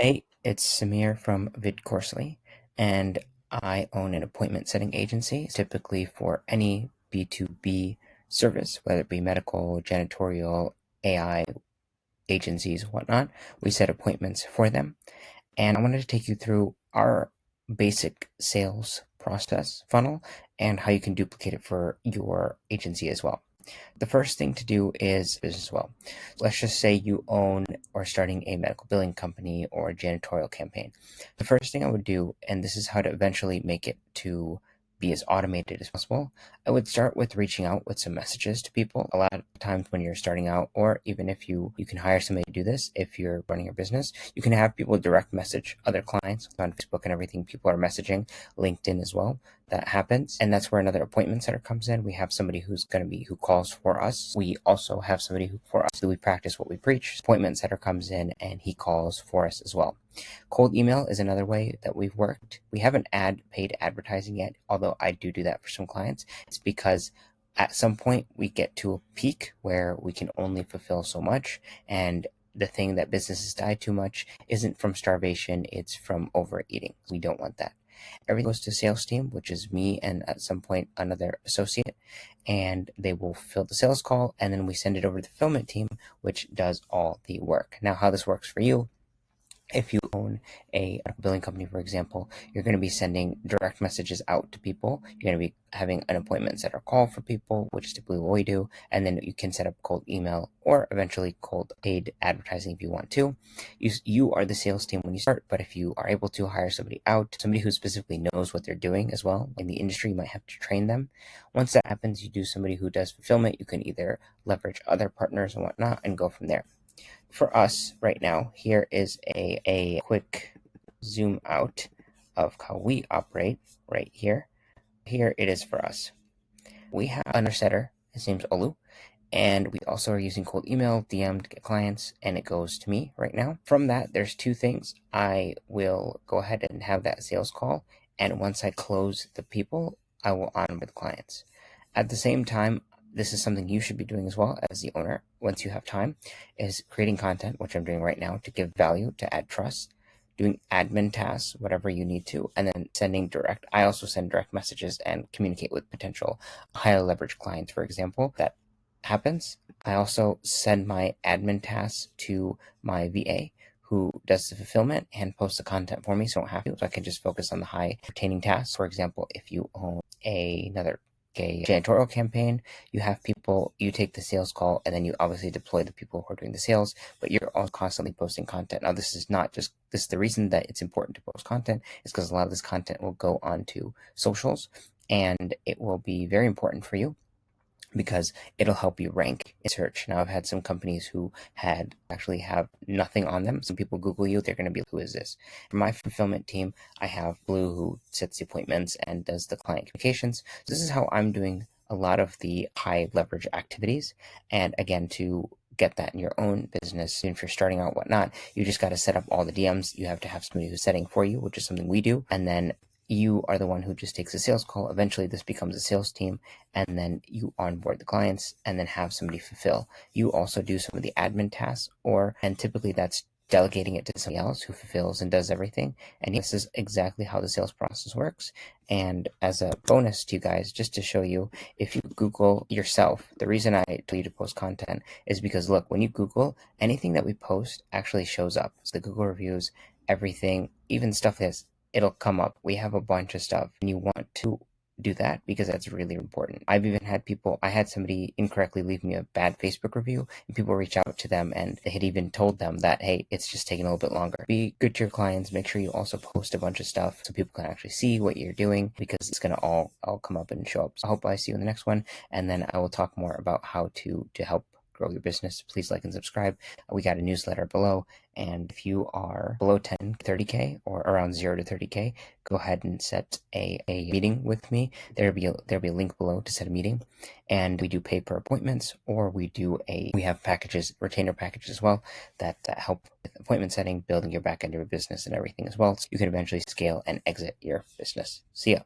Hey, it's Samir from VidCoursley, and I own an appointment setting agency, typically for any B2B service, whether it be medical, janitorial, AI agencies, whatnot. We set appointments for them. And I wanted to take you through our basic sales process funnel and how you can duplicate it for your agency as well. The first thing to do is business well. Let's just say you own or starting a medical billing company or a janitorial campaign. The first thing I would do, and this is how to eventually make it to be as automated as possible, I would start with reaching out with some messages to people. A lot of times when you're starting out, or even if you can hire somebody to do this, if you're running your business, you can have people direct message other clients on Facebook and everything. People are messaging, LinkedIn as well. That happens, and that's where another appointment setter comes in. We have somebody who calls for us. We also have somebody who for us, we practice what we preach. Appointment setter comes in and he calls for us as well. Cold email is another way that we've worked. We haven't paid advertising yet, although I do that for some clients. It's because at some point we get to a peak where we can only fulfill so much, and the thing that businesses die too much isn't from starvation, it's from overeating. We don't want that. Everything goes to sales team, which is me and at some point another associate, and they will fill the sales call, and then we send it over to the fulfillment team, which does all the work. Now, how this works for you: if you own a billing company, for example, you're going to be sending direct messages out to people. You're going to be having an appointment setter call for people, which is typically what we do. And then you can set up cold email or eventually cold paid advertising if you want to. You are the sales team when you start, but if you are able to hire somebody out, somebody who specifically knows what they're doing as well, in the industry, you might have to train them. Once that happens, you do somebody who does fulfillment. You can either leverage other partners and whatnot and go from there. For us right now, here is a quick zoom out of how we operate right here. Here it is for us. We have another setter. His name's Olu. And we also are using cold email, DM to get clients, and it goes to me right now. From that, there's two things. I will go ahead and have that sales call. And once I close the people, I will onboard clients. At the same time, this is something you should be doing as well as the owner, once you have time, is creating content, which I'm doing right now, to give value, to add trust, doing admin tasks, whatever you need to, and then I also send direct messages and communicate with potential higher leverage clients, for example. That happens. I also send my admin tasks to my VA, who does the fulfillment and posts the content for me, so I don't have to. So I can just focus on the high retaining tasks. For example, if you own another janitorial campaign, you have people, you take the sales call, and then you obviously deploy the people who are doing the sales, but you're all constantly posting content. Now, this is the reason that it's important to post content is because a lot of this content will go onto socials, and it will be very important for you because it'll help you rank in search. Now, I've had some companies who actually have nothing on them. Some people Google you, they're going to be, who is this? For my fulfillment team, I have Blue, who sets the appointments and does the client communications. So this is how I'm doing a lot of the high leverage activities. And again, to get that in your own business, if you're starting out, whatnot, you just got to set up all the DMs. You have to have somebody who's setting for you, which is something we do. And then you are the one who just takes a sales call. Eventually this becomes a sales team, and then you onboard the clients and then have somebody fulfill. You also do some of the admin tasks, and typically that's delegating it to somebody else who fulfills and does everything. And this is exactly how the sales process works. And as a bonus to you guys, just to show you, if you Google yourself, the reason I tell you to post content is because, look, when you Google, anything that we post actually shows up. So the Google reviews, everything, even stuff it'll come up. We have a bunch of stuff, and you want to do that because that's really important. I had somebody incorrectly leave me a bad Facebook review, and people reach out to them, and they had even told them that, hey, it's just taking a little bit longer. Be good to your clients. Make sure you also post a bunch of stuff so people can actually see what you're doing, because it's going to all come up and show up. So I hope I see you in the next one, and then I will talk more about how to help grow your business. Please like and subscribe. We got a newsletter below, and if you are below 10, 30K or around 0 to 30K, go ahead and set a meeting with me. There'll be a link below to set a meeting, and we do pay per appointments, or we have packages, retainer packages as well, that help with appointment setting, building your back end of your business and everything as well. So you can eventually scale and exit your business. See ya.